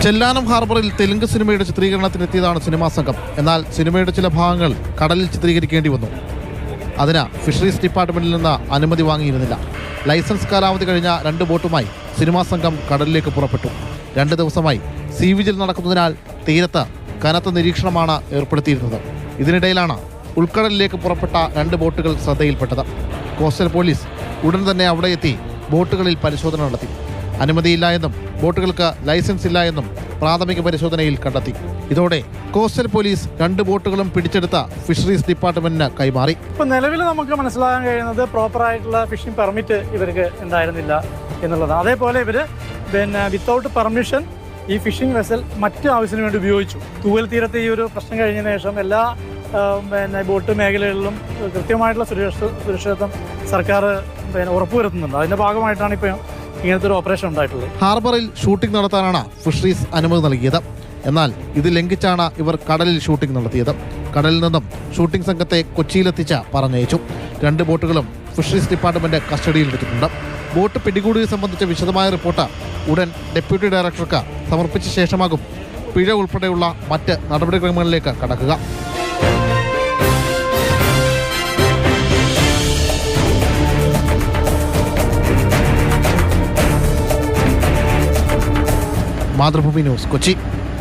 ചെല്ലാനം ഹാർബറിൽ തെലുങ്ക് സിനിമയുടെ ചിത്രീകരണത്തിനെത്തിയതാണ് സിനിമാ സംഘം. എന്നാൽ സിനിമയുടെ ചില ഭാഗങ്ങൾ കടലിൽ ചിത്രീകരിക്കേണ്ടി വന്നു. അതിന് ഫിഷറീസ് ഡിപ്പാർട്ട്മെന്റിൽ നിന്ന് അനുമതി വാങ്ങിയിരുന്നില്ല. ലൈസൻസ് കാലാവധി കഴിഞ്ഞ 2 ബോട്ടുമായി സിനിമാ സംഘം കടലിലേക്ക് പുറപ്പെട്ടു. 2 ദിവസമായി സീ വിജിൽ നടക്കുന്നതിനാൽ തീരത്ത് കനത്ത നിരീക്ഷണമാണ് ഏർപ്പെടുത്തിയിരുന്നത്. ഇതിനിടയിലാണ് ഉൾക്കടലിലേക്ക് പുറപ്പെട്ട 2 ബോട്ടുകൾ ശ്രദ്ധയിൽപ്പെട്ടത്. കോസ്റ്റൽ പോലീസ് ഉടൻ തന്നെ അവിടെ എത്തി ബോട്ടുകളിൽ പരിശോധന നടത്തി. അനുമതിയില്ല എന്നും ബോട്ടുകൾക്ക് ലൈസൻസ് ഇല്ല എന്നും പ്രാഥമിക പരിശോധനയിൽ കണ്ടെത്തി. ഇതോടെ കോസ്റ്റൽ പോലീസ് 2 ബോട്ടുകളും പിടിച്ചെടുത്ത ഫിഷറീസ് ഡിപ്പാർട്ട്മെന്റിന് കൈമാറി. ഇപ്പം നിലവിൽ നമുക്ക് മനസ്സിലാക്കാൻ കഴിയുന്നത് പ്രോപ്പറായിട്ടുള്ള ഫിഷിംഗ് പെർമിറ്റ് ഇവർക്ക് ഉണ്ടായിരുന്നില്ല എന്നുള്ളതാണ്. അതേപോലെ ഇവർ വിത്തൗട്ട് പെർമിഷൻ ഈ ഫിഷിംഗ് വെസൽ മറ്റ് ആവശ്യത്തിന് വേണ്ടി ഉപയോഗിച്ചു. തൂവൽ തീരത്ത് ഈ ഒരു പ്രശ്നം കഴിഞ്ഞതിന് ശേഷം എല്ലാ ബോട്ട് മേഖലകളിലും കൃത്യമായിട്ടുള്ള സുരക്ഷിതത്വം സർക്കാർ ഉറപ്പുവരുത്തുന്നുണ്ട്. അതിൻ്റെ ഭാഗമായിട്ടാണ് ഇപ്പോൾ ഇങ്ങനത്തെ ഒരു ഓപ്പറേഷൻ ഉണ്ടായിട്ടുള്ളത്. ഹാർബറിൽ ഷൂട്ടിംഗ് നടത്താനാണ് ഫിഷറീസ് അനുമതി നൽകിയത്. എന്നാൽ ഇത് ലംഘിച്ചാണ് ഇവർ കടലിൽ ഷൂട്ടിംഗ് നടത്തിയത്. കടലിൽ നിന്നും ഷൂട്ടിംഗ് സംഘത്തെ കൊച്ചിയിലെത്തിച്ച് പറഞ്ഞയച്ചു. 2 ബോട്ടുകളും ഫിഷറീസ് ഡിപ്പാർട്ട്മെന്റ് കസ്റ്റഡിയിലെടുത്തിട്ടുണ്ട്. ബോട്ട് പിടികൂടിയത് സംബന്ധിച്ച വിശദമായ റിപ്പോർട്ട് ഉടൻ ഡെപ്യൂട്ടി ഡയറക്ടർക്ക് സമർപ്പിച്ച ശേഷമാകും പിഴ ഉൾപ്പെടെയുള്ള മറ്റ് നടപടിക്രമങ്ങളിലേക്ക് കടക്കുക. മാതൃഭൂമി ന്യൂസ്, കൊച്ചി.